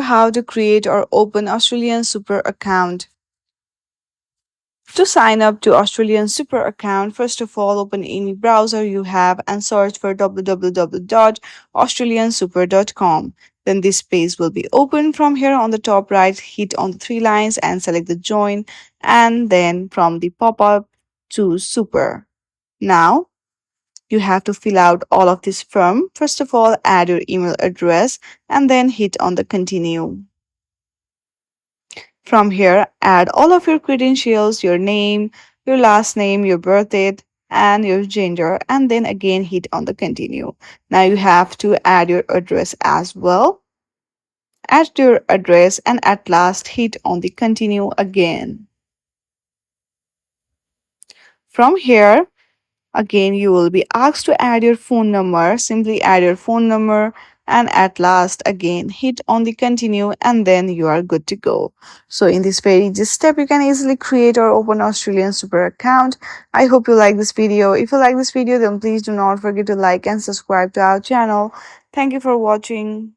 How to create or open Australian Super account. To sign up to Australian Super account, first of all open any browser you have and search for www.australiansuper.com. Then this page will be open. From here on the top right, hit on the three lines and select the join, and then from the pop-up choose super. Now you have to fill out all of this form. First of all, add your email address and then hit on the continue. From here, add all of your credentials, your name, your last name, your birth date, and your gender, and then again hit on the continue. Now you have to add your address as well. Add your address and at last hit on the continue again. From here, again, you will be asked to add your phone number. Simply add your phone number and at last again hit on the continue and then you are good to go. So in this very easy step, you can easily create or open Australian Super account. I hope you like this video. If you like this video, then please do not forget to like and subscribe to our channel. Thank you for watching.